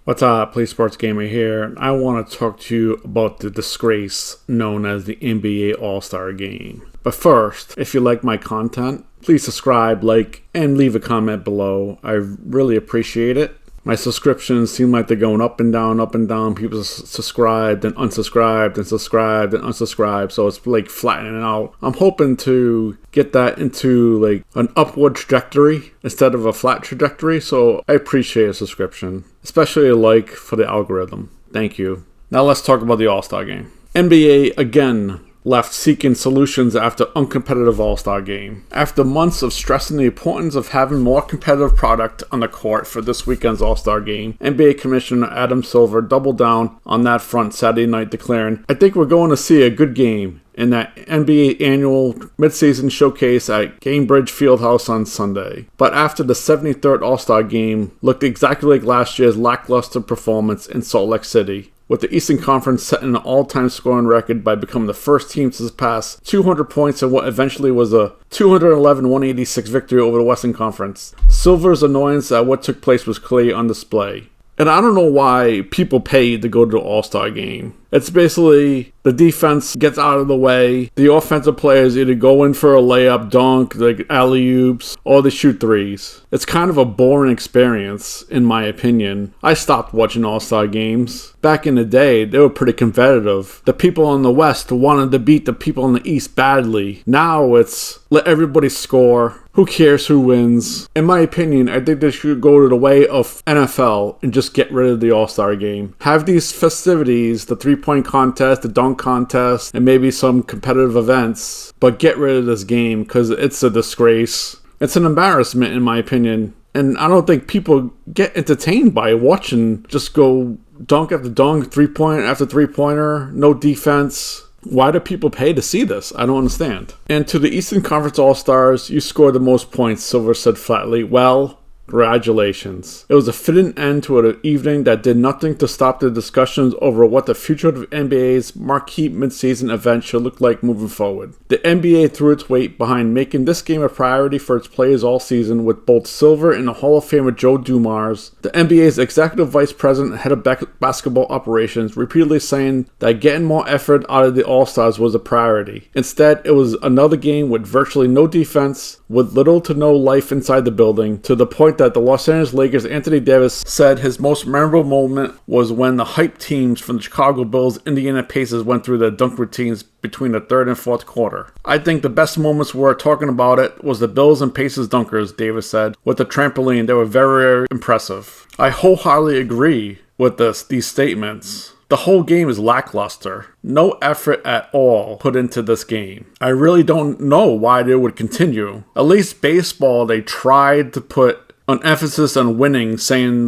What's up, Play Sports Gamer here. I want to talk to you about the disgrace known as the NBA All-Star Game. But first, if you like my content, please subscribe, like, and leave a comment below. I really appreciate it. My subscriptions seem like they're going up and down, up and down. People subscribed and unsubscribed and subscribed and unsubscribed. So it's like flattening out. I'm hoping to get that into like an upward trajectory instead of a flat trajectory. So I appreciate a subscription, especially a like for the algorithm. Thank you. Now let's talk about the All-Star Game. NBA again left seeking solutions after uncompetitive All-Star Game. After months of stressing the importance of having more competitive product on the court for this weekend's All-Star Game, NBA Commissioner Adam Silver doubled down on that front Saturday night, declaring, "I think we're going to see a good game in that NBA annual midseason showcase at Gainbridge Fieldhouse on Sunday." But after the 73rd All-Star Game looked exactly like last year's lackluster performance in Salt Lake City, with the Eastern Conference setting an all-time scoring record by becoming the first team to surpass 200 points in what eventually was a 211-186 victory over the Western Conference. Silver's annoyance at what took place was clearly on display. And I don't know why people pay to go to the All-Star Game. It's basically the defense gets out of the way. The offensive players either go in for a layup, dunk, like alley-oops, or they shoot threes. It's kind of a boring experience, in my opinion. I stopped watching All-Star games. Back in the day, they were pretty competitive. The people in the West wanted to beat the people in the East badly. Now it's let everybody score. Who cares who wins? In my opinion, I think they should go to the way of NFL and just get rid of the All-Star Game. Have these festivities, the three-point contest, the dunk contest, and maybe some competitive events, but get rid of this game because it's a disgrace. It's an embarrassment in my opinion, and I don't think people get entertained by watching just go dunk after dunk, three-pointer after three-pointer, no defense. Why do people pay to see this? I don't understand. And to the Eastern Conference All-Stars, you scored the most points, Silver said flatly. Well, congratulations. It was a fitting end to an evening that did nothing to stop the discussions over what the future of NBA's marquee midseason event should look like moving forward. The NBA threw its weight behind making this game a priority for its players all season, with both Silver and the Hall of Famer Joe Dumars, the NBA's executive vice president and head of basketball operations, repeatedly saying that getting more effort out of the All-Stars was a priority. Instead, it was another game with virtually no defense, with little to no life inside the building, to the point that the Los Angeles Lakers' Anthony Davis said his most memorable moment was when the hype teams from the Chicago Bulls, Indiana Pacers went through their dunk routines between the third and fourth quarter. "I think the best moments we were talking about it was the Bills and Pacers dunkers," Davis said. "With the trampoline, they were very impressive." I wholeheartedly agree with these statements. The whole game is lackluster. No effort at all put into this game. I really don't know why they would continue. At least baseball, they tried to put an emphasis on winning, saying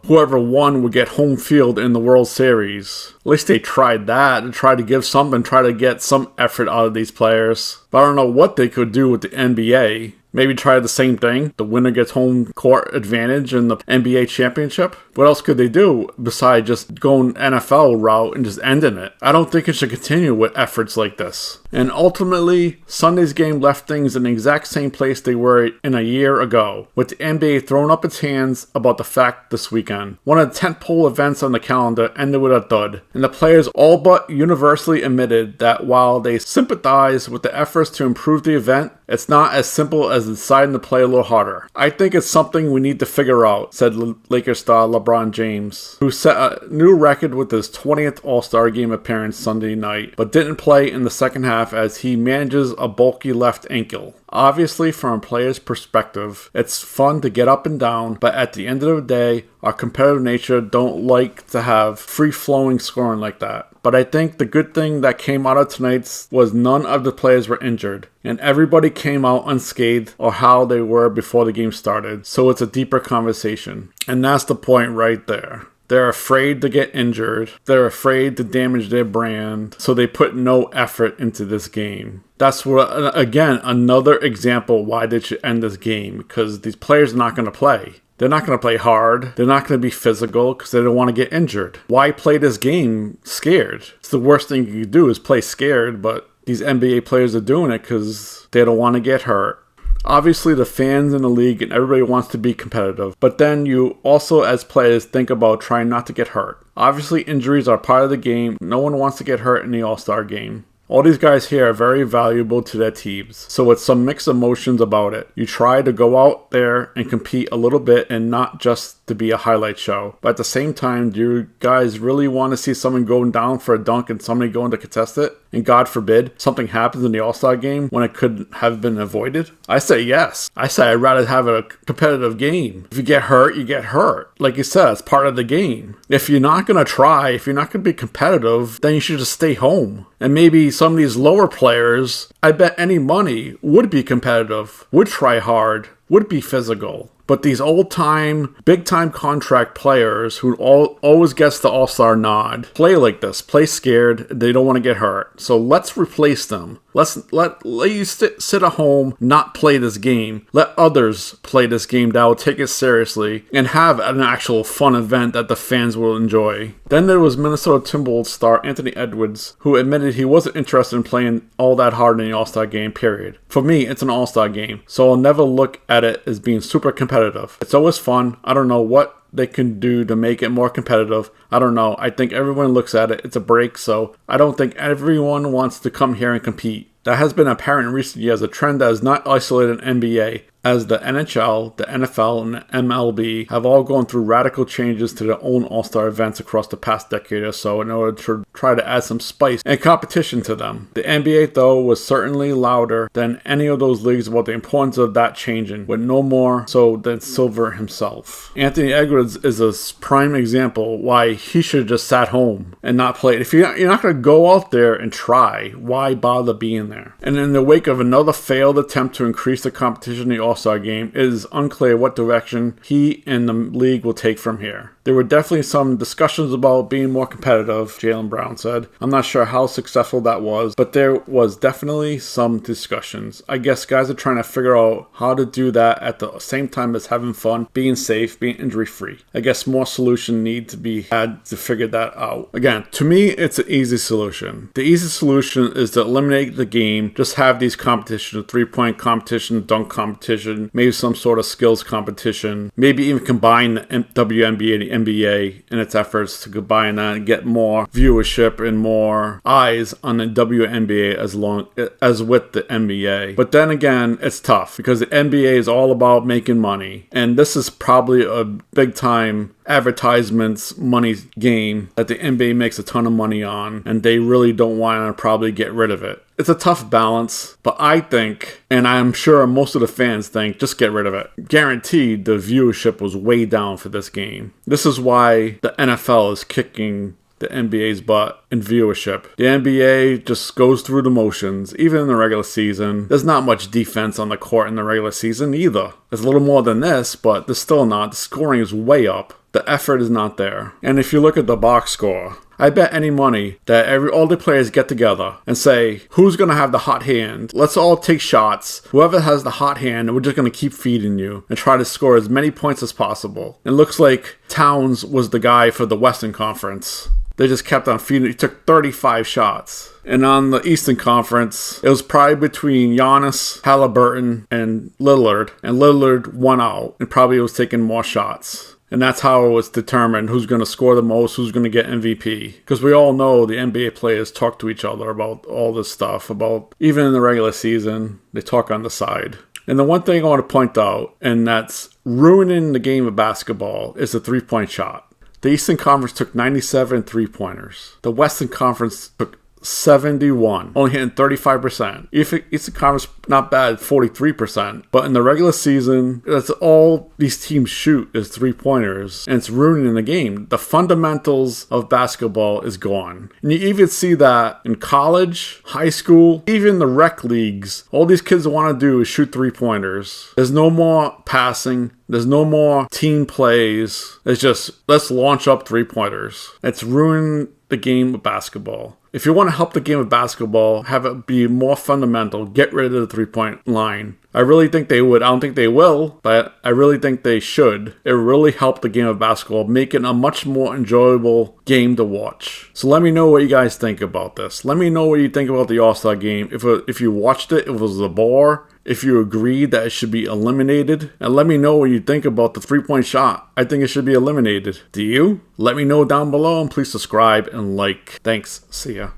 whoever won would get home field in the World Series. At least they tried that and tried to give something, try to get some effort out of these players. But I don't know what they could do with the NBA. Maybe try the same thing. The winner gets home court advantage in the NBA championship. What else could they do besides just going NFL route and just ending it? I don't think it should continue with efforts like this. And ultimately, Sunday's game left things in the exact same place they were in a year ago, with the NBA throwing up its hands about the fact this weekend. One of the tentpole events on the calendar ended with a thud, and the players all but universally admitted that while they sympathize with the efforts to improve the event, it's not as simple as deciding to play a little harder. "I think it's something we need to figure out," said Lakers star LeBron James, who set a new record with his 20th All-Star Game appearance Sunday night, but didn't play in the second half as he manages a bulky left ankle. Obviously, from a player's perspective, it's fun to get up and down, but at the end of the day, our competitive nature don't like to have free-flowing scoring like that. But I think the good thing that came out of tonight's was none of the players were injured, and everybody came out unscathed or how they were before the game started, so it's a deeper conversation. And that's the point right there. They're afraid to get injured. They're afraid to damage their brand. So they put no effort into this game. That's what, again, another example why they should end this game. Because these players are not going to play. They're not going to play hard. They're not going to be physical because they don't want to get injured. Why play this game scared? It's the worst thing you can do is play scared. But these NBA players are doing it because they don't want to get hurt. Obviously, the fans in the league and everybody wants to be competitive, but then you also, as players, think about trying not to get hurt. Obviously, injuries are part of the game. No one wants to get hurt in the All-Star game. All these guys here are very valuable to their teams, so with some mixed emotions about it. You try to go out there and compete a little bit and not just to be a highlight show. But at the same time, do you guys really want to see someone going down for a dunk and somebody going to contest it? And God forbid, something happens in the All-Star game when it could have been avoided? I say yes. I say I'd rather have a competitive game. If you get hurt, you get hurt. Like you said, it's part of the game. If you're not going to try, if you're not going to be competitive, then you should just stay home. And maybe some of these lower players, I bet any money, would be competitive, would try hard, would be physical. But these old-time, big-time contract players who always gets the All-Star nod play like this, play scared, they don't want to get hurt. So let's replace them. Let you sit at home, not play this game. Let others play this game that will take it seriously and have an actual fun event that the fans will enjoy. Then there was Minnesota Timberwolves star Anthony Edwards, who admitted he wasn't interested in playing all that hard in the All-Star game, period. For me, it's an All-Star game, so I'll never look at it as being super competitive. It's always fun. I don't know what they can do to make it more competitive. I don't know. I think everyone looks at it. It's a break, so I don't think everyone wants to come here and compete. That has been apparent in recent years, a trend that is not isolated in NBA, as the NHL, the NFL, and the MLB have all gone through radical changes to their own All-Star events across the past decade or so in order to try to add some spice and competition to them. The NBA, though, was certainly louder than any of those leagues about the importance of that changing, with no more so than Silver himself. Anthony Edwards is a prime example why he should have just sat home and not played. If you're not going to go out there and try, why bother being there? And in the wake of another failed attempt to increase the competition in the All-Star game, it is unclear what direction he and the league will take from here. There were definitely some discussions about being more competitive, Jaylen Brown said. I'm not sure how successful that was, but there was definitely some discussions. I guess guys are trying to figure out how to do that at the same time as having fun, being safe, being injury-free. I guess more solution need to be had to figure that out. Again, to me, it's an easy solution. The easy solution is to eliminate the game, just have these competitions, a three-point competition, dunk competition, maybe some sort of skills competition, maybe even combine the WNBA and the NBA in its efforts to combine that and get more viewership and more eyes on the WNBA as with the NBA. But then again, it's tough because the NBA is all about making money, and this is probably a big time advertisements money game that the NBA makes a ton of money on, and they really don't want to probably get rid of it. It's a tough balance, but I think, and I'm sure most of the fans think, just get rid of it. Guaranteed the viewership was way down for this game. This is why the NFL is kicking the NBA's butt in viewership. The NBA just goes through the motions, even in the regular season. There's not much defense on the court in the regular season either. There's a little more than this, but there's still not. The scoring is way up. The effort is not there. And if you look at the box score, I bet any money that all the players get together and say, who's going to have the hot hand? Let's all take shots. Whoever has the hot hand, we're just going to keep feeding you and try to score as many points as possible. It looks like Towns was the guy for the Western Conference. They just kept on feeding. He took 35 shots. And on the Eastern Conference, it was probably between Giannis, Halliburton, and Lillard. And Lillard won out and probably was taking more shots. And that's how it was determined who's going to score the most, who's going to get MVP. Because we all know the NBA players talk to each other about all this stuff, about even in the regular season, they talk on the side. And the one thing I want to point out, and that's ruining the game of basketball, is the three-point shot. The Eastern Conference took 97 three-pointers. The Western Conference took 71, only hitting 35%. Eastern Conference, not bad, 43%. But in the regular season, that's all these teams shoot is three-pointers, and it's ruining the game. The fundamentals of basketball is gone. And you even see that in college, high school, even the rec leagues. All these kids want to do is shoot three-pointers. There's no more passing. There's no more team plays. It's just, let's launch up three-pointers. It's ruined the game of basketball. If you want to help the game of basketball, have it be more fundamental, get rid of the three-point line. I really think they would. I don't think they will, but I really think they should. It really helped the game of basketball, make it a much more enjoyable game to watch. So let me know what you guys think about this. Let me know what you think about the All-Star game. If you watched it, if it was a bore, if you agree that it should be eliminated, and let me know what you think about the three-point shot. I think it should be eliminated. Do you? Let me know down below, and please subscribe and like. Thanks. See ya.